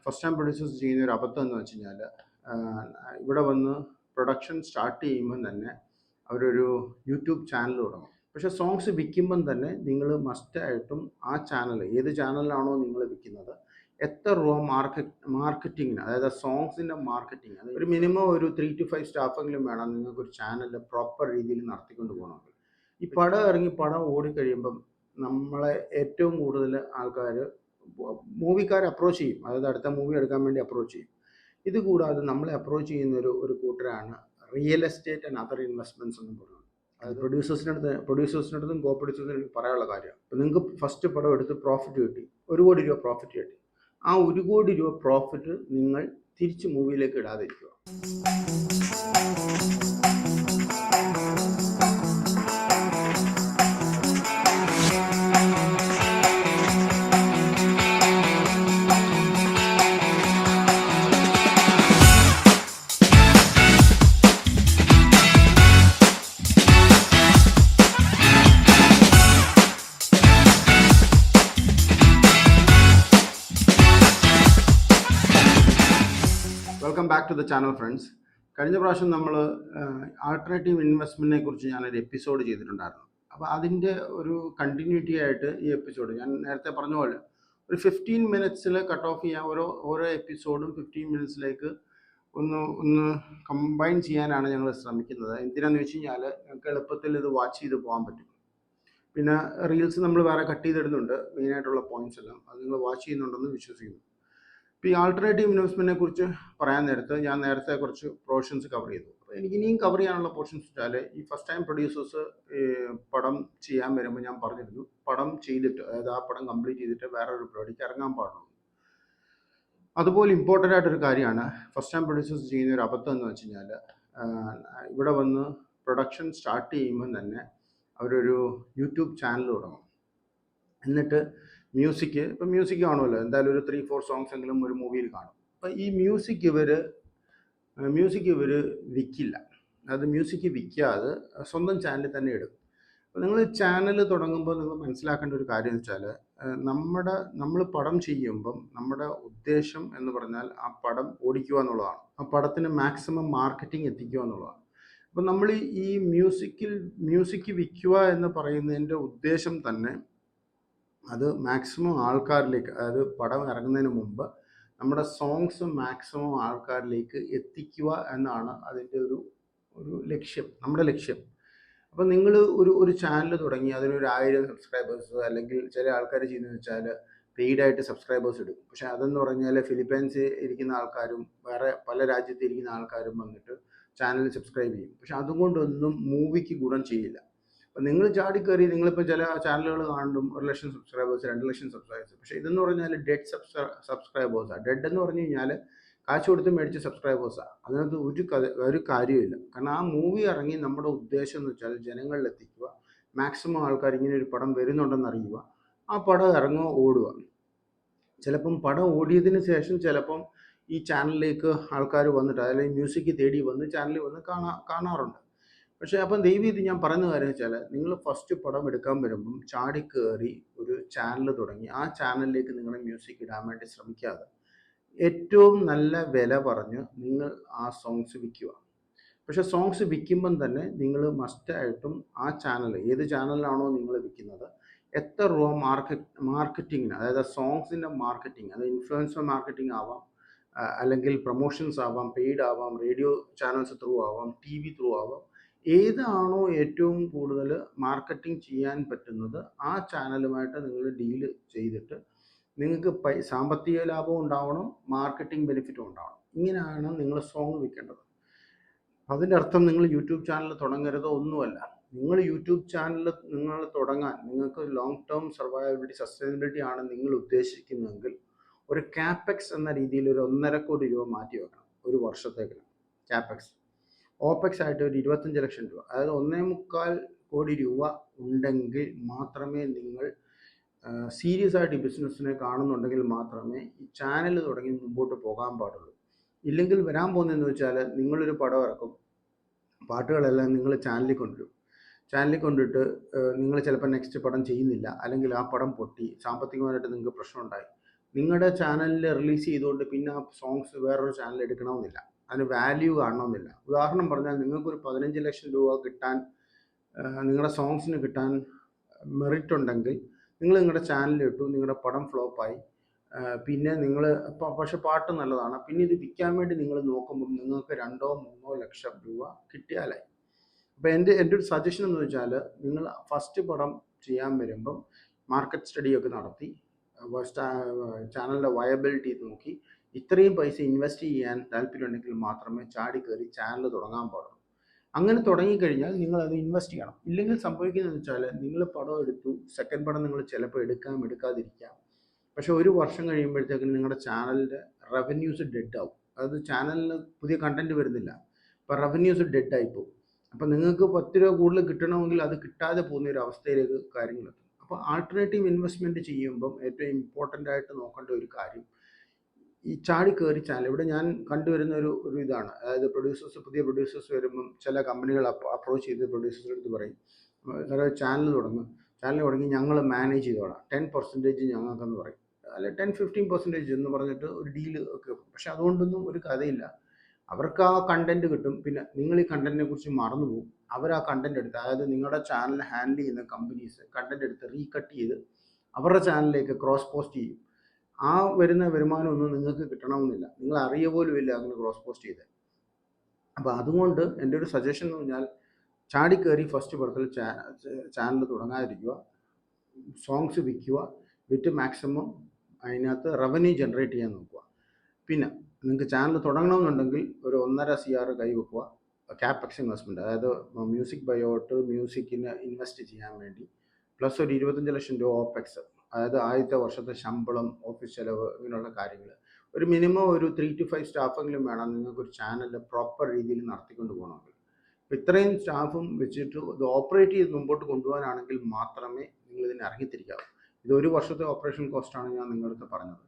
First time producers ചെയ്യുന്ന ഒരു അബദ്ധം എന്ന് വെച്ച് കഴിഞ്ഞാൽ ഇവിടെ വന്ന് പ്രൊഡക്ഷൻ സ്റ്റാർട്ട് ചെയ്യുമ്പം തന്നെ അവരൊരു യൂട്യൂബ് ചാനൽ തുടങ്ങും. പക്ഷേ സോങ്സ് വിൽക്കുമ്പം തന്നെ നിങ്ങൾ മസ്റ്റായിട്ടും ആ ചാനൽ ഏത് ചാനലിലാണോ നിങ്ങൾ വിൽക്കുന്നത് എത്ര രൂപ മാർക്കറ്റിങ്ങിന്, അതായത് സോങ്സിൻ്റെ മാർക്കറ്റിംഗ്, അത് ഒരു മിനിമം ഒരു 3 to 5 സ്റ്റാഫെങ്കിലും വേണം നിങ്ങൾക്ക് ഒരു ചാനൽ പ്രോപ്പർ രീതിയിൽ നടത്തിക്കൊണ്ട് പോകണമെങ്കിൽ. ഈ പടം ഇറങ്ങി പടം ഓടിക്കഴിയുമ്പം നമ്മളെ ഏറ്റവും കൂടുതൽ ആൾക്കാർ മൂവിക്കാരെ അപ്രോച്ച് ചെയ്യും, അതായത് അടുത്ത മൂവി എടുക്കാൻ വേണ്ടി അപ്രോച്ച് ചെയ്യും. ഇത് കൂടാതെ നമ്മളെ അപ്രോച്ച് ചെയ്യുന്ന ഒരു കൂട്ടരാണ് real estate and other investments എന്ന് പറയുന്നത്. അത് പ്രൊഡ്യൂസേഴ്സിനടുത്തും കോ പ്രൊഡ്യൂസേഴ്സിനടുത്തും പറയാനുള്ള കാര്യമാണ്. ഇപ്പം നിങ്ങൾക്ക് ഫസ്റ്റ് പടം എടുത്ത് പ്രോഫിറ്റ് കിട്ടി, 1 കോടി രൂപ പ്രോഫിറ്റ് കിട്ടി. ആ 1 കോടി രൂപ പ്രോഫിറ്റ് നിങ്ങൾ തിരിച്ച് മൂവിയിലേക്ക് ഇടാതിരിക്കുക. Welcome back to the channel friends. കഴിഞ്ഞ പ്രാവശ്യം നമ്മൾ ആൾട്ടർനേറ്റീവ് ഇൻവെസ്റ്റ്മെൻറ്റിനെ കുറിച്ച് ഞാനൊരു എപ്പിസോഡ് ചെയ്തിട്ടുണ്ടായിരുന്നു. അപ്പോൾ അതിൻ്റെ ഒരു കണ്ടിന്യൂറ്റി ആയിട്ട് ഈ എപ്പിസോഡ് ഞാൻ നേരത്തെ പറഞ്ഞ പോലെ ഒരു 15 മിനിറ്റ്സിൽ കട്ട് ഓഫ് ചെയ്യാൻ ഓരോ എപ്പിസോഡും 15 മിനിറ്റ്സിലേക്ക് ഒന്ന് കമ്പൈൻ ചെയ്യാനാണ് ഞങ്ങൾ ശ്രമിക്കുന്നത്. എന്തിനാണെന്ന് വെച്ച് കഴിഞ്ഞാൽ ഞങ്ങൾക്ക് എളുപ്പത്തിൽ ഇത് വാച്ച് ചെയ്ത് പോകാൻ പറ്റും. പിന്നെ റീൽസ് നമ്മൾ വേറെ കട്ട് ചെയ്തിടുന്നുണ്ട്, മെയിനായിട്ടുള്ള പോയിന്റ്സ് എല്ലാം അത് നിങ്ങൾ വാച്ച് ചെയ്യുന്നുണ്ടെന്ന് വിശ്വസിക്കുന്നു. ഇപ്പോൾ ഈ ആൾട്ടർനേറ്റീവ് ഇൻവെസ്റ്റ്മെൻറ്റിനെ കുറിച്ച് പറയാൻ നേരത്ത് ഞാൻ നേരത്തെ കുറച്ച് പോർഷൻസ് കവർ ചെയ്തു. അപ്പോൾ എനിക്ക് ഇനിയും കവർ ചെയ്യാനുള്ള പോർഷൻസ് വെച്ചാൽ ഈ ഫസ്റ്റ് ടൈം പ്രൊഡ്യൂസേഴ്സ് പടം ചെയ്യാൻ വരുമ്പോൾ ഞാൻ പറഞ്ഞിരുന്നു, പടം ചെയ്തിട്ട്, അതായത് ആ പടം കംപ്ലീറ്റ് ചെയ്തിട്ട് വേറൊരു പരിപാടിക്ക് ഇറങ്ങാൻ പാടുള്ളൂ. അതുപോലെ ഇമ്പോർട്ടൻ്റ് ആയിട്ടൊരു കാര്യമാണ് ഫസ്റ്റ് ടൈം പ്രൊഡ്യൂസേഴ്സ് ചെയ്യുന്ന ഒരു അബദ്ധം എന്ന് വെച്ച് കഴിഞ്ഞാൽ ഇവിടെ വന്ന് പ്രൊഡക്ഷൻ സ്റ്റാർട്ട് ചെയ്യുമ്പം തന്നെ അവരൊരു യൂട്യൂബ് ചാനൽ തുടങ്ങും. എന്നിട്ട് ഇപ്പം മ്യൂസിക് കാണുമല്ലോ, എന്തായാലും ഒരു 3-4 സോങ്സ് എങ്കിലും ഒരു മൂവിയിൽ കാണും. അപ്പം ഈ മ്യൂസിക് ഇവർ വിൽക്കില്ല, അത് മ്യൂസിക് വിൽക്കാതെ സ്വന്തം ചാനലിൽ തന്നെ ഇടും. അപ്പോൾ നിങ്ങൾ ചാനൽ തുടങ്ങുമ്പോൾ നിങ്ങൾ മനസ്സിലാക്കേണ്ട ഒരു കാര്യം എന്ന് വെച്ചാൽ നമ്മൾ പടം ചെയ്യുമ്പം നമ്മുടെ ഉദ്ദേശം എന്ന് പറഞ്ഞാൽ ആ പടം ഓടിക്കുക എന്നുള്ളതാണ്, ആ പടത്തിന് മാക്സിമം മാർക്കറ്റിംഗ് എത്തിക്കുക എന്നുള്ളതാണ്. അപ്പം നമ്മൾ ഈ മ്യൂസിക് വിൽക്കുക എന്ന് പറയുന്നതിൻ്റെ ഉദ്ദേശം തന്നെ അത് മാക്സിമം ആൾക്കാരിലേക്ക്, അതായത് പടം ഇറങ്ങുന്നതിന് മുമ്പ് നമ്മുടെ സോങ്സ് മാക്സിമം ആൾക്കാരിലേക്ക് എത്തിക്കുക എന്നാണ് അതിൻ്റെ ഒരു ലക്ഷ്യം, നമ്മുടെ ലക്ഷ്യം. അപ്പം നിങ്ങൾ ഒരു ചാനൽ തുടങ്ങി അതിനൊരു 1000 സബ്സ്ക്രൈബേഴ്സ്, അല്ലെങ്കിൽ ചില ആൾക്കാർ ചെയ്യുന്നതെന്ന് വെച്ചാൽ പെയ്ഡായിട്ട് സബ്സ്ക്രൈബേഴ്സ് ഇടും. പക്ഷേ അതെന്ന് പറഞ്ഞാൽ ഫിലിപ്പൈൻസിൽ ഇരിക്കുന്ന ആൾക്കാരും വേറെ പല രാജ്യത്ത് ഇരിക്കുന്ന ആൾക്കാരും വന്നിട്ട് ചാനൽ സബ്സ്ക്രൈബ് ചെയ്യും. പക്ഷെ അതുകൊണ്ടൊന്നും മൂവിക്ക് ഗുണം ചെയ്യില്ല. അപ്പം നിങ്ങൾ ചാടിക്കയറി നിങ്ങളിപ്പോൾ ചില ചാനലുകൾ കാണും 1 ലക്ഷം സബ്സ്ക്രൈബേഴ്സ്, 2 ലക്ഷം സബ്സ്ക്രൈബേഴ്സ്. പക്ഷേ ഇതെന്ന് പറഞ്ഞാൽ ഡെഡ് സബ്സ്ക്രൈബേഴ്സാണ്. ഡെഡ് എന്ന് പറഞ്ഞു കഴിഞ്ഞാൽ കാശ് കൊടുത്ത് മേടിച്ച സബ്സ്ക്രൈബേഴ്സാണ്. അതിനകത്ത് ഒരു കാര്യമില്ല. കാരണം ആ മൂവി ഇറങ്ങി നമ്മുടെ ഉദ്ദേശം എന്ന് വെച്ചാൽ ജനങ്ങളിൽ എത്തിക്കുക, മാക്സിമം ആൾക്കാർ ഇങ്ങനെ ഒരു പടം വരുന്നുണ്ടെന്ന് അറിയുക, ആ പടം ഇറങ്ങുക, ഓടുക. ചിലപ്പം പടം ഓടിയതിന് ശേഷം ചിലപ്പം ഈ ചാനലിലേക്ക് ആൾക്കാർ വന്നിട്ട്, അതായത് മ്യൂസിക് തേടി വന്ന് ചാനലിൽ വന്ന് കാണാറുണ്ട്. പക്ഷേ അപ്പം ഇത് ഞാൻ പറയുന്ന കാര്യം വെച്ചാൽ നിങ്ങൾ ഫസ്റ്റ് പടം എടുക്കാൻ വരുമ്പം ചാടിക്കയറി ഒരു ചാനൽ തുടങ്ങി ആ ചാനലിലേക്ക് നിങ്ങളുടെ മ്യൂസിക് ഇടാൻ വേണ്ടി ശ്രമിക്കാതെ ഏറ്റവും നല്ല വില പറഞ്ഞ് നിങ്ങൾ ആ സോങ്സ് വിൽക്കുക. പക്ഷേ സോങ്സ് വിൽക്കുമ്പം തന്നെ നിങ്ങൾ മസ്റ്റായിട്ടും ആ ചാനൽ ഏത് ചാനലിലാണോ നിങ്ങൾ വിൽക്കുന്നത് എത്ര രൂപ മാർക്കറ്റിങ്ങിന്, അതായത് സോങ്സിൻ്റെ മാർക്കറ്റിംഗ്, അത് ഇൻഫ്ലുവൻസർ മാർക്കറ്റിംഗ് ആവാം, അല്ലെങ്കിൽ പ്രൊമോഷൻസ് ആവാം, പെയ്ഡ് ആവാം, റേഡിയോ ചാനൽസ് ത്രൂ ആവാം, TV ത്രൂ ആവാം, ഏതാണോ ഏറ്റവും കൂടുതൽ മാർക്കറ്റിംഗ് ചെയ്യാൻ പറ്റുന്നത് ആ ചാനലുമായിട്ട് നിങ്ങൾ ഡീല് ചെയ്തിട്ട് നിങ്ങൾക്ക് സാമ്പത്തിക ലാഭം ഉണ്ടാവണം, മാർക്കറ്റിംഗ് ബെനിഫിറ്റും ഉണ്ടാവണം. ഇങ്ങനെയാണ് നിങ്ങൾ സോങ് വിൽക്കേണ്ടത്. അതിൻ്റെ അർത്ഥം നിങ്ങൾ യൂട്യൂബ് ചാനൽ തുടങ്ങരുത് ഒന്നുമല്ല. നിങ്ങൾ യൂട്യൂബ് ചാനൽ നിങ്ങൾ തുടങ്ങാൻ നിങ്ങൾക്ക് ലോങ് ടേം സർവൈവബിലിറ്റി, സസ്റ്റൈനബിലിറ്റി ആണ് നിങ്ങൾ ഉദ്ദേശിക്കുന്നതെങ്കിൽ ഒരു ക്യാപെക്സ് എന്ന രീതിയിൽ ഒരു 1.5 കോടി രൂപ മാറ്റി വെക്കണം ഒരു വർഷത്തേക്ക്. ക്യാപെക്സ് ഓപെക്സ് ആയിട്ട് ഒരു 25 ലക്ഷം രൂപ, അതായത് 1.25 കോടി രൂപ ഉണ്ടെങ്കിൽ മാത്രമേ നിങ്ങൾ സീരിയസ് ആയിട്ട് ഈ ബിസിനസ്സിനെ കാണുന്നുണ്ടെങ്കിൽ മാത്രമേ ഈ ചാനൽ തുടങ്ങി മുമ്പോട്ട് പോകാൻ പാടുള്ളൂ. ഇല്ലെങ്കിൽ വരാൻ പോകുന്നതെന്ന് വെച്ചാൽ നിങ്ങളൊരു പടം ഇറക്കും, പാട്ടുകളെല്ലാം നിങ്ങൾ ചാനലിൽ കൊണ്ടിട്ട് നിങ്ങൾ ചിലപ്പോൾ നെക്സ്റ്റ് പടം ചെയ്യുന്നില്ല, അല്ലെങ്കിൽ ആ പടം പൊട്ടി സാമ്പത്തികമായിട്ട് നിങ്ങൾക്ക് പ്രശ്നമുണ്ടായി, നിങ്ങളുടെ ചാനലിൽ റിലീസ് ചെയ്തുകൊണ്ട് പിന്നെ ആ സോങ്സ് വേറൊരു ചാനൽ എടുക്കണമെന്നില്ല. അതിന് വാല്യൂ കാണണമെന്നില്ല. ഉദാഹരണം പറഞ്ഞാൽ നിങ്ങൾക്കൊരു 15 ലക്ഷം രൂപ കിട്ടാൻ നിങ്ങളുടെ സോങ്സിന് കിട്ടാൻ മെറിറ്റ് ഉണ്ടെങ്കിൽ നിങ്ങൾ നിങ്ങളുടെ ചാനലിൽ ഇട്ടു, നിങ്ങളുടെ പടം ഫ്ലോപ്പായി, പിന്നെ നിങ്ങൾ പക്ഷെ പാട്ട് നല്ലതാണ്, പിന്നെ ഇത് വിൽക്കാൻ വേണ്ടി നിങ്ങൾ നോക്കുമ്പം നിങ്ങൾക്ക് 2-3 ലക്ഷം രൂപ കിട്ടിയാലായി. അപ്പോൾ എൻ്റെ ഒരു സജഷൻ എന്ന് വെച്ചാൽ, നിങ്ങൾ ഫസ്റ്റ് പടം ചെയ്യാൻ വരുമ്പം മാർക്കറ്റ് സ്റ്റഡിയൊക്കെ നടത്തി ചാനലിൻ്റെ വയബിലിറ്റി നോക്കി ഇത്രയും പൈസ ഇൻവെസ്റ്റ് ചെയ്യാൻ താല്പര്യമുണ്ടെങ്കിൽ മാത്രമേ ചാടി കയറി ചാനൽ തുടങ്ങാൻ പാടുള്ളൂ. അങ്ങനെ തുടങ്ങിക്കഴിഞ്ഞാൽ നിങ്ങൾ അത് ഇൻവെസ്റ്റ് ചെയ്യണം. ഇല്ലെങ്കിൽ സംഭവിക്കുന്നതെന്ന് വെച്ചാൽ, നിങ്ങൾ പടം എടുത്തു, സെക്കൻഡ് പടം നിങ്ങൾ ചിലപ്പോൾ എടുക്കാതിരിക്കാം. പക്ഷെ ഒരു വർഷം കഴിയുമ്പോഴത്തേക്കും നിങ്ങളുടെ ചാനലിൻ്റെ റവന്യൂസ് ഡെഡ് ആവും. അതായത് ചാനലിന് പുതിയ കണ്ടന്റ് വരുന്നില്ല, അപ്പോൾ റവന്യൂസ് ഡെഡ് ആയിപ്പോവും. അപ്പം നിങ്ങൾക്ക് 10 രൂപ കൂടുതൽ കിട്ടണമെങ്കിൽ അത് കിട്ടാതെ പോകുന്ന ഒരു അവസ്ഥയിലേക്ക് കാര്യങ്ങളെത്തും. അപ്പോൾ ആൾട്ടർനേറ്റീവ് ഇൻവെസ്റ്റ്മെൻറ്റ് ചെയ്യുമ്പം ഏറ്റവും ഇമ്പോർട്ടൻ്റ് ആയിട്ട് നോക്കേണ്ട ഒരു കാര്യം, ഈ ചാടി കയറി ചാനൽ ഇവിടെ ഞാൻ കണ്ടുവരുന്ന ഒരു ഇതാണ്. അതായത് പുതിയ പ്രൊഡ്യൂസേഴ്സ് വരുമ്പം ചില കമ്പനികൾ അപ്രോച്ച് ചെയ്ത് പ്രൊഡ്യൂസേഴ്സിൻ്റെ അടുത്ത് പറയും, ചാനൽ തുടങ്ങി ഞങ്ങൾ മാനേജ് ചെയ്തോളാം, 10% ഞങ്ങൾക്കെന്ന് പറയും, അല്ലെ 10-15% എന്ന് പറഞ്ഞിട്ട് ഒരു ഡീല് ഒക്കെ. പക്ഷെ അതുകൊണ്ടൊന്നും ഒരു കഥയില്ല. അവർക്ക് ആ കണ്ടന്റ് കിട്ടും, പിന്നെ നിങ്ങൾ ഈ കണ്ടന്റിനെ കുറിച്ച് മറന്നു പോകും. അവർ ആ കണ്ടന്റ് എടുത്ത്, അതായത് നിങ്ങളുടെ ചാനൽ ഹാൻഡിൽ ചെയ്യുന്ന കമ്പനീസ് കണ്ടന്റ് എടുത്ത് റീകട്ട് ചെയ്ത് അവരുടെ ചാനലിലേക്ക് ക്രോസ് പോസ്റ്റ് ചെയ്യും. ആ വരുന്ന വരുമാനമൊന്നും നിങ്ങൾക്ക് കിട്ടണമെന്നില്ല, നിങ്ങൾ അറിയ പോലും ഇല്ല അങ്ങനെ ക്രോസ് പോസ്റ്റ് ചെയ്ത്. അപ്പോൾ അതുകൊണ്ട് എൻ്റെ ഒരു സജഷൻ എന്ന് പറഞ്ഞാൽ, ചാടിക്കയറി ഫസ്റ്റ് പടത്തിൽ ചാനൽ തുടങ്ങാതിരിക്കുക, സോങ്സ് വിൽക്കുക, വിറ്റ് മാക്സിമം അതിനകത്ത് റവന്യൂ ജനറേറ്റ് ചെയ്യാൻ നോക്കുക. പിന്നെ നിങ്ങൾക്ക് ചാനൽ തുടങ്ങണമെന്നുണ്ടെങ്കിൽ ഒരു 1.5 CR കൈവെക്കുക, ക്യാപെക്സ് ഇൻവെസ്റ്റ്മെൻറ്റ്, അതായത് മ്യൂസിക് ബയോട്ട് മ്യൂസിക്കിന് ഇൻവെസ്റ്റ് ചെയ്യാൻ വേണ്ടി, പ്ലസ് ഒരു 25 ലക്ഷം രൂപ ഓപ്പെക്സ്, അതായത് ആദ്യത്തെ വർഷത്തെ ശമ്പളം, ഓഫീസ് ചെലവ്, ഇങ്ങനെയുള്ള കാര്യങ്ങൾ. ഒരു മിനിമം ഒരു 3 to 5 സ്റ്റാഫെങ്കിലും വേണം നിങ്ങൾക്കൊരു ചാനൽ പ്രോപ്പർ രീതിയിൽ നടത്തിക്കൊണ്ട് പോകണമെങ്കിൽ. അപ്പോൾ ഇത്രയും സ്റ്റാഫും വെച്ചിട്ട് ഇത് ഓപ്പറേറ്റ് ചെയ്ത് മുമ്പോട്ട് കൊണ്ടുപോകാനാണെങ്കിൽ മാത്രമേ നിങ്ങൾ ഇതിന് ഇറങ്ങിത്തിരിക്കാവൂ. ഇത് 1 വർഷത്തെ ഓപ്പറേഷൻ കോസ്റ്റാണ് ഞാൻ നിങ്ങളുടെ പറഞ്ഞത്.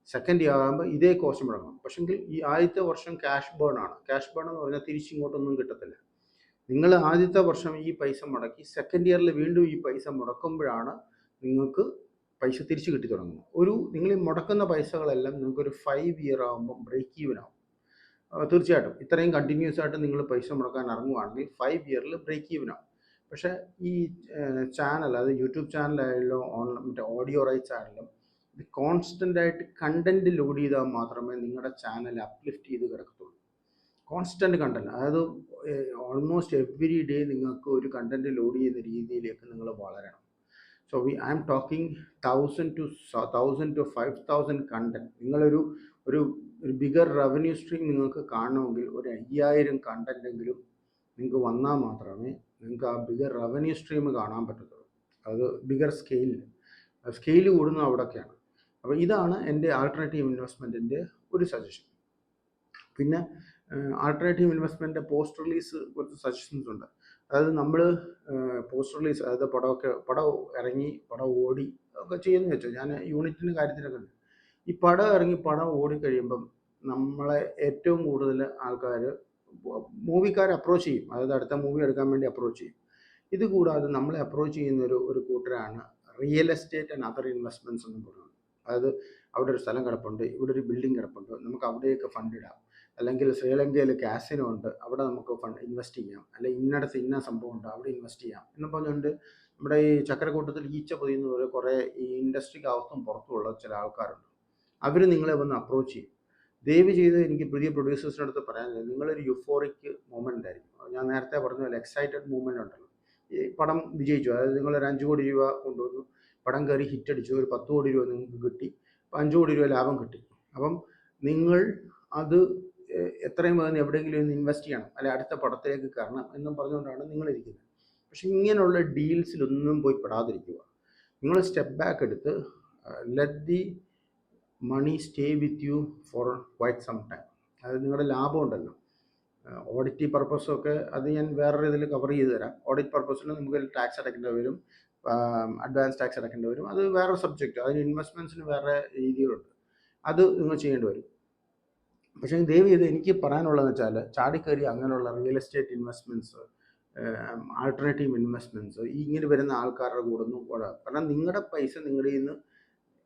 സെക്കൻഡ് ഇയർ ആകുമ്പോൾ ഇതേ കോസ്റ്റ് മുടങ്ങും. പക്ഷെങ്കിൽ ഈ ആദ്യത്തെ വർഷം ക്യാഷ് ബേൺ ആണ്. ക്യാഷ് ബേൺ എന്ന് പറഞ്ഞാൽ തിരിച്ചിങ്ങോട്ടൊന്നും കിട്ടത്തില്ല. നിങ്ങൾ ആദ്യത്തെ വർഷം ഈ പൈസ മുടക്കി സെക്കൻഡ് ഇയറിൽ വീണ്ടും ഈ പൈസ മുടക്കുമ്പോഴാണ് നിങ്ങൾക്ക് പൈസ തിരിച്ചു കിട്ടി തുടങ്ങുന്നത്. നിങ്ങൾ ഈ മുടക്കുന്ന പൈസകളെല്ലാം നിങ്ങൾക്കൊരു 5 ഇയർ ആകുമ്പോൾ ബ്രേക്ക് ഈവൻ ആവും. തീർച്ചയായിട്ടും ഇത്രയും കണ്ടിന്യൂസ് ആയിട്ട് നിങ്ങൾ പൈസ മുടക്കാൻ ഇറങ്ങുവാണെങ്കിൽ 5 ഇയറിൽ ബ്രേക്ക് ഈവൻ ആവും. പക്ഷേ ഈ ചാനൽ, അത് യൂട്യൂബ് ചാനലായാലും മറ്റേ ഓഡിയോ റൈറ്റ്സ് ആയാലും, ഇത് കോൺസ്റ്റൻ്റ് ആയിട്ട് കണ്ടന്റ് ലോഡ് ചെയ്താൽ മാത്രമേ നിങ്ങളുടെ ചാനൽ അപ്ലിഫ്റ്റ് ചെയ്ത് കിടക്കത്തുള്ളൂ. കോൺസ്റ്റന്റ് കണ്ടന്റ്, അതായത് ഓൾമോസ്റ്റ് എവറി ഡേ നിങ്ങൾക്ക് ഒരു കണ്ടന്റ് ലോഡ് ചെയ്യുന്ന രീതിയിലേക്ക് നിങ്ങൾ വളരണം. So I am talking 1,000 to 5,000 content. നിങ്ങളൊരു ബിഗർ റവന്യൂ സ്ട്രീം നിങ്ങൾക്ക് കാണണമെങ്കിൽ ഒരു 5,000 കണ്ടന്റെങ്കിലും നിങ്ങൾക്ക് വന്നാൽ മാത്രമേ നിങ്ങൾക്ക് ആ ബിഗർ റവന്യൂ സ്ട്രീം കാണാൻ പറ്റത്തുള്ളൂ. അത് ബിഗർ സ്കെയിൽ കൂടുന്നത് അവിടെയൊക്കെയാണ്. അപ്പോൾ ഇതാണ് എൻ്റെ ആൾട്ടർനേറ്റീവ് ഇൻവെസ്റ്റ്മെൻറ്റിൻ്റെ ഒരു സജഷൻ. പിന്നെ ആൾട്ടർനേറ്റീവ് ഇൻവെസ്റ്റ്മെൻറ്റ് പോസ്റ്റ് റിലീസ് കുറച്ച് സജഷൻസ് ഉണ്ട്. അതായത് നമ്മൾ പോസ്റ്റ് റിലീസ്, അതായത് പടം ഇറങ്ങി പടം ഓടി ഒക്കെ ചെയ്യുമെന്ന് വെച്ചാൽ, ഞാൻ യൂണിറ്റിൻ്റെ കാര്യത്തിലൊക്കെ ഉണ്ട്. ഈ പടം ഇറങ്ങി പടം ഓടിക്കഴിയുമ്പം നമ്മളെ ഏറ്റവും കൂടുതൽ ആൾക്കാർ മൂവിക്കാരെ അപ്രോച്ച് ചെയ്യും, അതായത് അടുത്ത മൂവി എടുക്കാൻ വേണ്ടി അപ്രോച്ച് ചെയ്യും. ഇത് കൂടാതെ നമ്മളെ അപ്രോച്ച് ചെയ്യുന്ന ഒരു കൂട്ടരാണ് real estate and other investments എന്ന് പറയുന്നത്. അതായത് അവിടെ ഒരു സ്ഥലം കിടപ്പുണ്ട്, ഇവിടെ ഒരു ബിൽഡിംഗ് കിടപ്പുണ്ട്, നമുക്ക് അവിടെയൊക്കെ ഫണ്ട് ഇടാം. അല്ലെങ്കിൽ ശ്രീലങ്കയിൽ കാസിനോ ഉണ്ട്, അവിടെ നമുക്ക് ഫണ്ട് ഇൻവെസ്റ്റ് ചെയ്യാം. അല്ലെങ്കിൽ ഇന്നടത്ത് ഇന്ന സംഭവം ഉണ്ട്, അവിടെ ഇൻവെസ്റ്റ് ചെയ്യാം എന്ന് പറഞ്ഞുകൊണ്ട് നമ്മുടെ ഈ ചക്രക്കൂട്ടത്തിൽ ഈച്ച പൊതിയുന്ന പോലെ കുറേ ഈ ഇൻഡസ്ട്രിക്ക് അകത്തും പുറത്തുമുള്ള ചില ആൾക്കാരുണ്ട്. അവർ നിങ്ങളെ വന്ന് അപ്രോച്ച് ചെയ്യും. ദയവ് ചെയ്ത് എനിക്ക് പുതിയ പ്രൊഡ്യൂസേഴ്സിൻ്റെ അടുത്ത് പറയാനില്ല, നിങ്ങളൊരു യുഫോറിക് മൂവ്മെൻ്റ് ആയിരിക്കും. ഞാൻ നേരത്തെ പറഞ്ഞ പോലെ എക്സൈറ്റഡ് മൂവ്മെൻ്റ് ഉണ്ടല്ലോ. ഈ പടം വിജയിച്ചു, അതായത് നിങ്ങളൊരു 5 കോടി രൂപ കൊണ്ടുവന്നു, പടം കയറി ഹിറ്റ് അടിച്ചു, ഒരു 10 കോടി രൂപ നിങ്ങൾക്ക് കിട്ടി, 5 കോടി രൂപ ലാഭം കിട്ടി. അപ്പം നിങ്ങൾ അത് എത്രയും വേഗം എവിടെയെങ്കിലും ഒന്ന് ഇൻവെസ്റ്റ് ചെയ്യണം, അല്ലെ അടുത്ത പടത്തിലേക്ക് കയറണം എന്നും പറഞ്ഞുകൊണ്ടാണ് നിങ്ങളിരിക്കുന്നത്. പക്ഷെ ഇങ്ങനെയുള്ള ഡീൽസിലൊന്നും പോയി പെടാതിരിക്കുക. നിങ്ങൾ സ്റ്റെപ്പ് ബാക്ക് എടുത്ത് let the money stay with you for quite some time. അതായത് നിങ്ങളുടെ ലാഭം ഉണ്ടല്ലോ, ഓഡിറ്റ് പർപ്പസൊക്കെ അത് ഞാൻ വേറൊരു ഇതിൽ കവർ ചെയ്ത് തരാം. ഓഡിറ്റ് പർപ്പസിൽ നമുക്ക് ടാക്സ് അടയ്ക്കേണ്ടി വരും, അഡ്വാൻസ് ടാക്സ് അടയ്ക്കേണ്ടി വരും, അത് വേറെ സബ്ജക്റ്റ്. അതിന് ഇൻവെസ്റ്റ്മെൻറ്റ്സിന് വേറെ രീതികളുണ്ട്, അത് നിങ്ങൾ ചെയ്യേണ്ടി വരും. പക്ഷേ ദയവ് ചെയ്ത് എനിക്ക് പറയാനുള്ളതെന്ന് വെച്ചാൽ, ചാടിക്കയറി അങ്ങനെയുള്ള real estate investments, alternative investments ഇങ്ങനെ വരുന്ന ആൾക്കാരുടെ കൂടെ ഒന്നും കൂടാ. കാരണം നിങ്ങളുടെ പൈസ നിങ്ങളുടെ നിന്ന്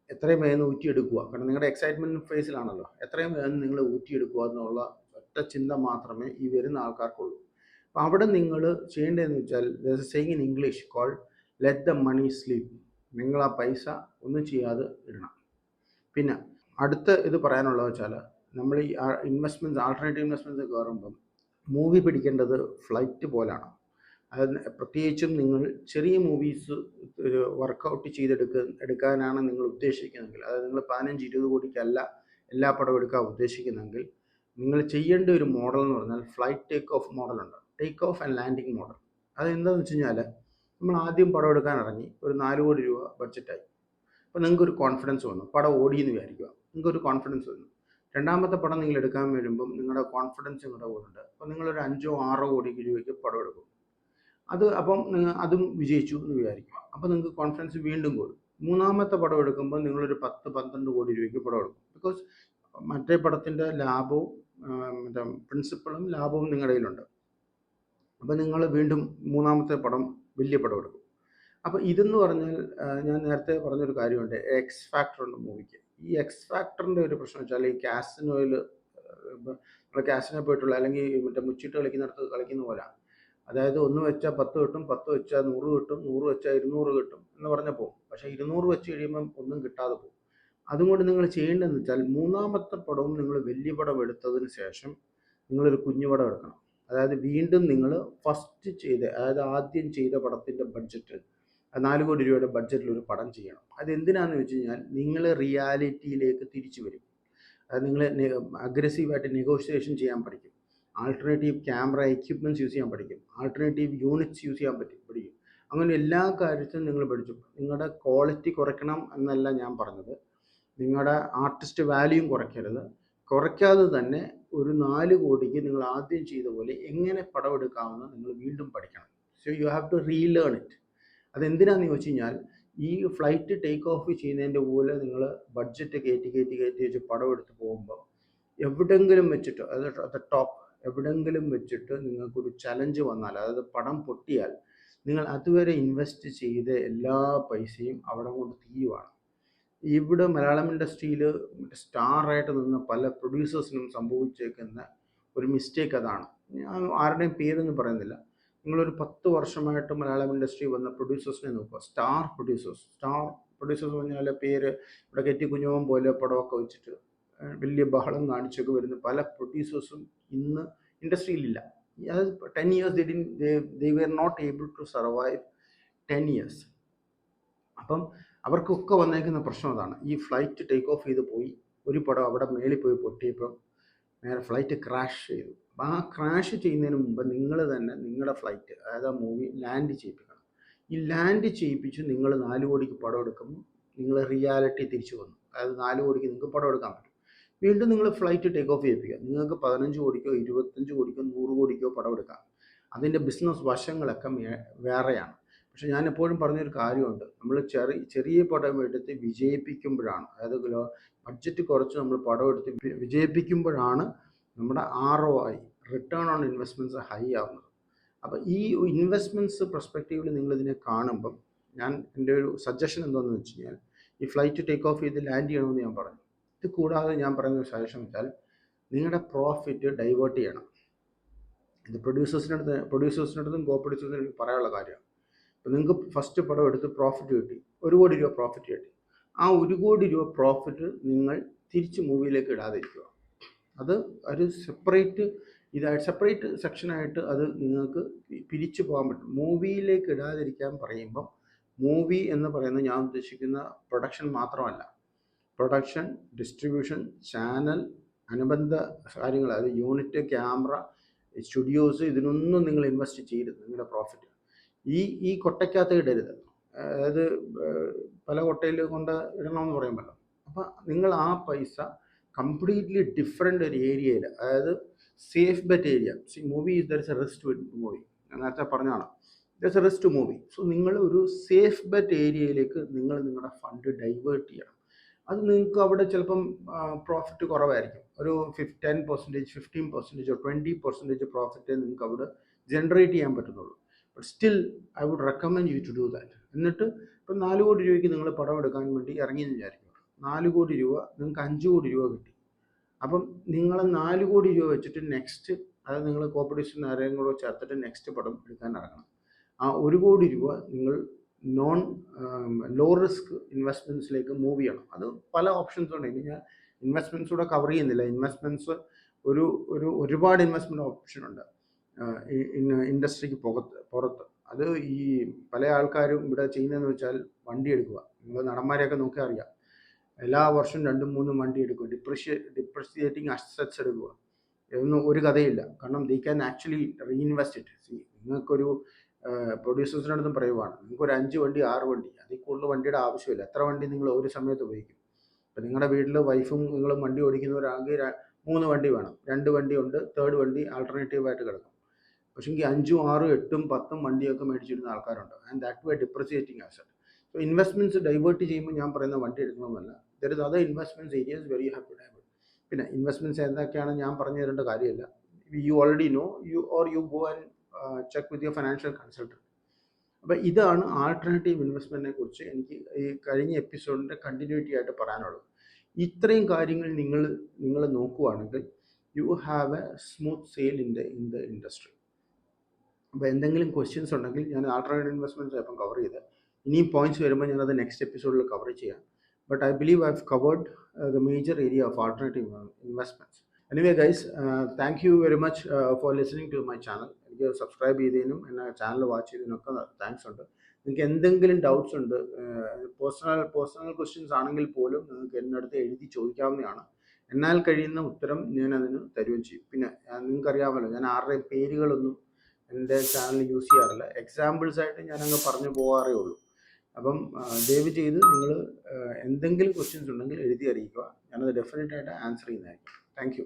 എത്രയും വേഗം ഊറ്റിയെടുക്കുക. കാരണം നിങ്ങളുടെ എക്സൈറ്റ്മെൻറ്റ് ഫേസിലാണല്ലോ. എത്രയും വേഗം നിങ്ങൾ ഊറ്റിയെടുക്കുക എന്നുള്ള ഒറ്റ ചിന്ത മാത്രമേ ഈ വരുന്ന ആൾക്കാർക്കുള്ളൂ. അപ്പോൾ അവിടെ നിങ്ങൾ ചെയ്യേണ്ടതെന്ന് വെച്ചാൽ saying in English called let the money sleep. നിങ്ങൾ ആ പൈസ ഒന്നും ചെയ്യാതെ ഇടണം. പിന്നെ അടുത്ത ഇത് പറയാനുള്ളത് വെച്ചാൽ നമ്മൾ ഈ ഇൻവെസ്റ്റ്മെൻറ്റ്സ്, ആൾട്ടർനേറ്റീവ് ഇൻവെസ്റ്റ്മെൻറ്റ്സ് കയറുമ്പം മൂവി പിടിക്കേണ്ടത് ഫ്ലൈറ്റ് പോലാണ്. അത് പ്രത്യേകിച്ചും നിങ്ങൾ ചെറിയ മൂവീസ് വർക്കൗട്ട് എടുക്കാനാണ് നിങ്ങൾ ഉദ്ദേശിക്കുന്നതെങ്കിൽ, അതായത് നിങ്ങൾ 15-20 കോടിക്കല്ല എല്ലാ പടവും എടുക്കാൻ ഉദ്ദേശിക്കുന്നെങ്കിൽ, നിങ്ങൾ ചെയ്യേണ്ട ഒരു മോഡൽ എന്ന് പറഞ്ഞാൽ ഫ്ലൈറ്റ് ടേക്ക് ഓഫ് മോഡലുണ്ട്. Take off and landing model. അതെന്താണെന്ന് വെച്ച് കഴിഞ്ഞാൽ, നമ്മൾ ആദ്യം പടം എടുക്കാൻ ഇറങ്ങി, ഒരു 4 കോടി രൂപ ബഡ്ജറ്റായി. അപ്പോൾ നിങ്ങൾക്കൊരു കോൺഫിഡൻസ് വന്നു, പടം ഓടിയെന്ന് വിചാരിക്കുക, നിങ്ങൾക്കൊരു കോൺഫിഡൻസ് വന്നു. രണ്ടാമത്തെ പടം നിങ്ങൾ എടുക്കാൻ വരുമ്പം നിങ്ങളുടെ കോൺഫിഡൻസ് നിങ്ങളുടെ കൂടുണ്ട്. അപ്പോൾ നിങ്ങളൊരു 5-6 കോടി രൂപയ്ക്ക് പടം എടുക്കും. അപ്പം അതും വിജയിച്ചു എന്ന് വിചാരിക്കും. അപ്പോൾ നിങ്ങൾക്ക് കോൺഫിഡൻസ് വീണ്ടും കൂടും. മൂന്നാമത്തെ പടം എടുക്കുമ്പോൾ നിങ്ങളൊരു 10-12 കോടി രൂപയ്ക്ക് പടം എടുക്കും. ബിക്കോസ് മറ്റേ പടത്തിൻ്റെ ലാഭവും മറ്റേ പ്രിൻസിപ്പളും ലാഭവും നിങ്ങളുടെ കയ്യിലുണ്ട്. അപ്പോൾ നിങ്ങൾ വീണ്ടും മൂന്നാമത്തെ പടം വലിയ പടം എടുക്കും. അപ്പോൾ ഇതെന്ന് പറഞ്ഞാൽ ഞാൻ നേരത്തെ പറഞ്ഞൊരു കാര്യമുണ്ട്, എക്സ് ഫാക്ടർ ഉണ്ട് മൂവിക്ക്. ഈ എക്സ് ഫാക്ടറിൻ്റെ ഒരു പ്രശ്നം വെച്ചാൽ, ഈ കാസിനോയിൽ നമ്മൾ കാസിനോ പോയിട്ടുള്ള അല്ലെങ്കിൽ മറ്റേ മുച്ചിട്ട് കളിക്കുന്നിടത്ത് കളിക്കുന്ന പോലെ, അതായത് 1 വെച്ചാൽ 10 കിട്ടും, 10 വെച്ചാൽ 100 കിട്ടും, 100 വെച്ചാൽ 200 കിട്ടും എന്ന് പറഞ്ഞാൽ പോകും. പക്ഷേ 200 വെച്ച് കഴിയുമ്പം ഒന്നും കിട്ടാതെ പോകും. അതുകൊണ്ട് നിങ്ങൾ ചെയ്യേണ്ടതെന്ന് വെച്ചാൽ, മൂന്നാമത്തെ പടവും നിങ്ങൾ വലിയ പടം എടുത്തതിന് ശേഷം നിങ്ങളൊരു കുഞ്ഞു പടം എടുക്കണം. അതായത് വീണ്ടും നിങ്ങൾ ഫസ്റ്റ് ചെയ്ത, അതായത് ആദ്യം ചെയ്ത പടത്തിൻ്റെ ബഡ്ജറ്റ് 4 കോടി രൂപയുടെ ബഡ്ജറ്റിൽ ഒരു പടം ചെയ്യണം. അതെന്തിനാണെന്ന് വെച്ച് കഴിഞ്ഞാൽ, നിങ്ങൾ റിയാലിറ്റിയിലേക്ക് തിരിച്ചു വരും. അത് നിങ്ങൾ അഗ്രസീവായിട്ട് നെഗോഷിയേഷൻ ചെയ്യാൻ പഠിക്കും, ആൾട്ടർനേറ്റീവ് ക്യാമറ എക്യുപ്മെൻറ്റ്സ് യൂസ് ചെയ്യാൻ പഠിക്കും, ആൾട്ടർനേറ്റീവ് യൂണിറ്റ്സ് യൂസ് ചെയ്യാൻ പഠിക്കും. അങ്ങനെ എല്ലാ കാര്യത്തിലും നിങ്ങൾ പഠിച്ചു. നിങ്ങളുടെ ക്വാളിറ്റി കുറയ്ക്കണം എന്നല്ല ഞാൻ പറഞ്ഞത്, നിങ്ങളുടെ ആർട്ടിസ്റ്റ് വാല്യൂയും കുറയ്ക്കരുത്. കുറയ്ക്കാതെ തന്നെ ഒരു 4 കോടിക്ക് നിങ്ങൾ ആദ്യം ചെയ്ത പോലെ എങ്ങനെ പടം എടുക്കാമെന്ന് നിങ്ങൾ വീണ്ടും പഠിക്കണം. So you have to relearn it. അതെന്തിനാണെന്ന് ചോദിച്ചു കഴിഞ്ഞാൽ, ഈ ഫ്ലൈറ്റ് ടേക്ക് ഓഫ് ചെയ്യുന്നതിൻ്റെ പോലെ നിങ്ങൾ ബഡ്ജറ്റ് കയറ്റി വെച്ച് പടം എടുത്ത് പോകുമ്പോൾ എവിടെയെങ്കിലും വെച്ചിട്ട്, അതായത് ടോപ്പ് എവിടെയെങ്കിലും വെച്ചിട്ട് നിങ്ങൾക്കൊരു ചലഞ്ച് വന്നാൽ, അതായത് പടം പൊട്ടിയാൽ, നിങ്ങൾ അതുവരെ ഇൻവെസ്റ്റ് ചെയ്ത എല്ലാ പൈസയും അവിടെ കൊണ്ട് തീരുവാണ്. ഇവിടെ മലയാളം ഇൻഡസ്ട്രിയിൽ സ്റ്റാറായിട്ട് നിന്ന പല പ്രൊഡ്യൂസേഴ്സിനും സംഭവിച്ചേക്കുന്ന ഒരു മിസ്റ്റേക്ക് അതാണ്. ഞാൻ ആരുടെയും പേരൊന്നും പറയുന്നില്ല. നിങ്ങളൊരു 10 വർഷമായിട്ട് മലയാളം ഇൻഡസ്ട്രി വന്ന പ്രൊഡ്യൂസേഴ്സിനെ നോക്കുക, സ്റ്റാർ പ്രൊഡ്യൂസേഴ്സ് പറഞ്ഞാൽ പേര് ഇവിടെ കെറ്റി കുഞ്ഞുമോൻ പോലെ പടമൊക്കെ വെച്ചിട്ട് വലിയ ബഹളം കാണിച്ചൊക്കെ വരുന്ന പല പ്രൊഡ്യൂസേഴ്സും ഇന്ന് ഇൻഡസ്ട്രിയിലില്ല. അത് 10 years they were not able to survive 10 years. അപ്പം അവർക്കൊക്കെ വന്നേക്കുന്ന പ്രശ്നം അതാണ്. ഈ ഫ്ലൈറ്റ് ടേക്ക് ഓഫ് ചെയ്ത് പോയി, ഒരു പടം അവിടെ മേളിൽ പോയി പൊട്ടിയപ്പം നേരെ ഫ്ലൈറ്റ് ക്രാഷ് ചെയ്തു. അപ്പം ആ ക്രാഷ് ചെയ്യുന്നതിന് മുമ്പ് നിങ്ങൾ തന്നെ നിങ്ങളുടെ ഫ്ലൈറ്റ്, അതായത് ആ മൂവി ലാൻഡ് ചെയ്യിപ്പിക്കണം. ഈ ലാൻഡ് ചെയ്യിപ്പിച്ച് നിങ്ങൾ 4 കോടിക്ക് പടം എടുക്കുമ്പോൾ നിങ്ങൾ റിയാലിറ്റി തിരിച്ചു വന്നു. അതായത് 4 കോടിക്ക് നിങ്ങൾക്ക് പടം എടുക്കാൻ പറ്റും. വീണ്ടും നിങ്ങൾ ഫ്ലൈറ്റ് ടേക്ക് ഓഫ് ചെയ്യിപ്പിക്കുക. നിങ്ങൾക്ക് 15 കോടിക്കോ 25 കോടിക്കോ 100 കോടിക്കോ പടം എടുക്കാം. അതിൻ്റെ ബിസിനസ് വശങ്ങളൊക്കെ വേറെയാണ്. പക്ഷെ ഞാൻ എപ്പോഴും പറഞ്ഞൊരു കാര്യമുണ്ട്, നമ്മൾ ചെറിയ പടം എടുത്ത് വിജയിപ്പിക്കുമ്പോഴാണ്, അതായത് ബഡ്ജറ്റ് കുറച്ച് നമ്മൾ പടം എടുത്ത് വിജയിപ്പിക്കുമ്പോഴാണ് നമ്മുടെ ROI, return on investments high ആവുന്നത്. അപ്പോൾ ഈ ഇൻവെസ്റ്റ്മെൻറ്റ്സ് പെർസ്പെക്റ്റീവിൽ നിങ്ങളിതിനെ കാണുമ്പം എൻ്റെ ഒരു സജഷൻ എന്താണെന്ന് വെച്ച് കഴിഞ്ഞാൽ, ഈ ഫ്ലൈറ്റ് ടേക്ക് ഓഫ് ചെയ്ത് ലാൻഡ് ചെയ്യണമെന്ന് ഞാൻ പറഞ്ഞു. ഇത് കൂടാതെ ഞാൻ പറയുന്ന സജഷൻ വെച്ചാൽ, നിങ്ങളുടെ പ്രോഫിറ്റ് ഡൈവേർട്ട് ചെയ്യണം. ഇത് പ്രൊഡ്യൂസേഴ്സിനടുത്തും കോ പ്രൊഡ്യൂസേഴ്സിനടുത്തും പറയാനുള്ള കാര്യമാണ്. അപ്പോൾ നിങ്ങൾക്ക് ഫസ്റ്റ് പടം എടുത്ത് പ്രോഫിറ്റ് കിട്ടി, 1 കോടി രൂപ പ്രോഫിറ്റ് കിട്ടി. ആ 1 കോടി രൂപ പ്രോഫിറ്റ് നിങ്ങൾ തിരിച്ച് മൂവിയിലേക്ക് ഇടാതിരിക്കുക. അത് ഒരു സെപ്പറേറ്റ് സെക്ഷനായിട്ട് അത് നിങ്ങൾക്ക് പിരിച്ചു പോകാൻ പറ്റും. മൂവിയിലേക്ക് ഇടാതിരിക്കാൻ പറയുമ്പം, മൂവി എന്ന് പറയുന്നത് ഞാൻ ഉദ്ദേശിക്കുന്ന പ്രൊഡക്ഷൻ മാത്രമല്ല, പ്രൊഡക്ഷൻ, ഡിസ്ട്രിബ്യൂഷൻ, ചാനൽ, അനുബന്ധ കാര്യങ്ങൾ, അതായത് യൂണിറ്റ്, ക്യാമറ, സ്റ്റുഡിയോസ്, ഇതിനൊന്നും നിങ്ങൾ ഇൻവെസ്റ്റ് ചെയ്യരുത്. നിങ്ങളുടെ പ്രോഫിറ്റ് ഈ കൊട്ടയ്ക്കകത്ത് ഇടരുത്. അതായത് പല കൊട്ടയിൽ കൊണ്ട് ഇടണമെന്ന് പറയുമല്ലോ. അപ്പം നിങ്ങൾ ആ പൈസ കംപ്ലീറ്റ്ലി ഡിഫറെൻ്റ് ഒരു ഏരിയയിൽ, അതായത് safe bet area. Movie there is a risk with movie, ഞാൻ നേരത്തെ പറഞ്ഞതാണ്, there is a risk to movie. So നിങ്ങൾ ഒരു സേഫ് ബെറ്റ് ഏരിയയിലേക്ക് നിങ്ങളുടെ ഫണ്ട് ഡൈവേർട്ട് ചെയ്യണം. അത് നിങ്ങൾക്ക് അവിടെ ചിലപ്പം പ്രോഫിറ്റ് കുറവായിരിക്കും, ഒരു 10%, 15%, 20% പ്രോഫിറ്റ് നിങ്ങൾക്ക് അവിടെ ജനറേറ്റ് ചെയ്യാൻ പറ്റുന്നുള്ളൂ. But still I would recommend you to do that. എന്നിട്ട് ഇപ്പം 4 കോടി രൂപയ്ക്ക് നിങ്ങൾ പടം എടുക്കാൻ വേണ്ടി ഇറങ്ങിയെന്ന് വിചാരിക്കും. 4 കോടി രൂപ നിങ്ങൾക്ക് 5 കോടി രൂപ കിട്ടി. അപ്പം നിങ്ങൾ 4 കോടി രൂപ വെച്ചിട്ട് നെക്സ്റ്റ്, അതായത് നിങ്ങൾ കോമ്പറ്റീഷൻ ആരെയും കൂടെ ചേർത്തിട്ട് നെക്സ്റ്റ് പടം എടുക്കാൻ ഇറങ്ങണം. ആ 1 കോടി രൂപ നിങ്ങൾ നോൺ ലോ റിസ്ക് ഇൻവെസ്റ്റ്മെൻറ്റ്സിലേക്ക് മൂവ് ചെയ്യണം. അത് പല ഓപ്ഷൻസ് ഉണ്ട്. ഇനി ഞാൻ ഇൻവെസ്റ്റ്മെൻറ്റ്സ് കൂടെ കവർ ചെയ്യുന്നില്ല. ഇൻവെസ്റ്റ്മെൻറ്റ്സ് ഒരുപാട് ഇൻവെസ്റ്റ്മെൻറ്റ് ഓപ്ഷൻ ഉണ്ട് ഇൻഡസ്ട്രിക്ക് പുറത്ത്. അത് ഈ പല ആൾക്കാരും ഇവിടെ ചെയ്യുന്നതെന്ന് വെച്ചാൽ വണ്ടി എടുക്കുക. നിങ്ങൾ നടന്മാരെയൊക്കെ നോക്കിയാൽ അറിയാം, എല്ലാ വർഷവും 2-3 വണ്ടി എടുക്കുക, ഡിപ്രിസിയേറ്റിംഗ് അസറ്റ്സ് എടുക്കുക. ഇതൊന്നും ഒരു കഥയില്ല. കാരണം they can actually reinvest it. നിങ്ങൾക്കൊരു പ്രൊഡ്യൂസേഴ്സിൻ്റെ അടുത്തും പറയുവാണ്, നിങ്ങൾക്കൊരു 5 വണ്ടി 6 വണ്ടി, അതിൽ കൂടുതൽ വണ്ടിയുടെ ആവശ്യമില്ല. എത്ര വണ്ടി നിങ്ങൾ ഒരു സമയത്ത് ഉപയോഗിക്കും? ഇപ്പം നിങ്ങളുടെ വീട്ടിൽ വൈഫും നിങ്ങളും വണ്ടി ഓടിക്കുന്നവരാണെങ്കിൽ 3 വണ്ടി വേണം. 2 വണ്ടി ഉണ്ട്, തേർഡ് വണ്ടി ആൾട്ടർനേറ്റീവായിട്ട് കിടക്കും. പക്ഷേ 5, 6, 8, 10 വണ്ടിയൊക്കെ മേടിച്ചിരുന്ന ആൾക്കാരുണ്ട്. And that way depreciating asset. So investments divert ചെയ്യുമ്പോൾ ഞാൻ പറയുന്ന വണ്ടി എടുക്കണമെന്നല്ല. There is other investments areas very have to divert. പിന്നെ ഇൻവെസ്റ്റ്മെൻറ്റ്സ് എന്തൊക്കെയാണ് ഞാൻ പറഞ്ഞു തരേണ്ട കാര്യമില്ല. You already know, you go and check with your financial consultant. അപ്പോൾ ഇതാണ് ആൾട്ടർനേറ്റീവ് ഇൻവെസ്റ്റ്മെൻറ്റിനെ കുറിച്ച് എനിക്ക് ഈ കഴിഞ്ഞ എപ്പിസോഡിൻ്റെ കണ്ടിന്യൂറ്റി ആയിട്ട് പറയാനുള്ളത്. ഇത്രയും കാര്യങ്ങൾ നിങ്ങൾ നോക്കുകയാണെങ്കിൽ you have A smooth sale in the industry. അപ്പോൾ എന്തെങ്കിലും ക്വസ്റ്റ്യൻസ് ഉണ്ടെങ്കിൽ ഞാൻ ആൾട്ടർനേറ്റീവ് ഇൻവെസ്റ്റ്മെൻറ്റ്സ് ചിലപ്പം കവർ ചെയ്ത്, ഇനിയും പോയിന്റ്സ് വരുമ്പോൾ ഞാനത് നെക്സ്റ്റ് എപ്പിസോഡിൽ കവർ ചെയ്യാം. But I believe I have covered the major area of alternative investments. Anyway guys, thank you very much for listening to my channel. എനിക്ക് സബ്സ്ക്രൈബ് ചെയ്തതിനും എന്നെ ചാനൽ വാച്ച് ചെയ്തതിനൊക്കെ താങ്ക്സ് ഉണ്ട്. നിങ്ങൾക്ക് എന്തെങ്കിലും ഡൗട്ട്സ് ഉണ്ട്, പേഴ്സണൽ ക്വസ്റ്റ്യൻസ് ആണെങ്കിൽ പോലും നിങ്ങൾക്ക് എൻ്റെ അടുത്ത് എഴുതി ചോദിക്കാവുന്നതാണ്. എന്നാൽ കഴിയുന്ന ഉത്തരം ഞാൻ അതിന് തരുകയും ചെയ്യും. പിന്നെ നിങ്ങൾക്കറിയാമല്ലോ, ഞാൻ ആരുടെയും പേരുകളൊന്നും എൻ്റെ ചാനൽ യൂസ് ചെയ്യാറില്ല. എക്സാമ്പിൾസ് ആയിട്ട് ഞാനങ്ങ് പറഞ്ഞു പോകാറേ ഉള്ളൂ. അപ്പം ദയവ് ചെയ്ത് നിങ്ങൾ എന്തെങ്കിലും ക്വസ്റ്റ്യൻസ് ഉണ്ടെങ്കിൽ എഴുതി അറിയിക്കുക. ഞാനത് ഡെഫിനറ്റായിട്ട് ആൻസർ ചെയ്യുന്നതായിരിക്കും. Thank you.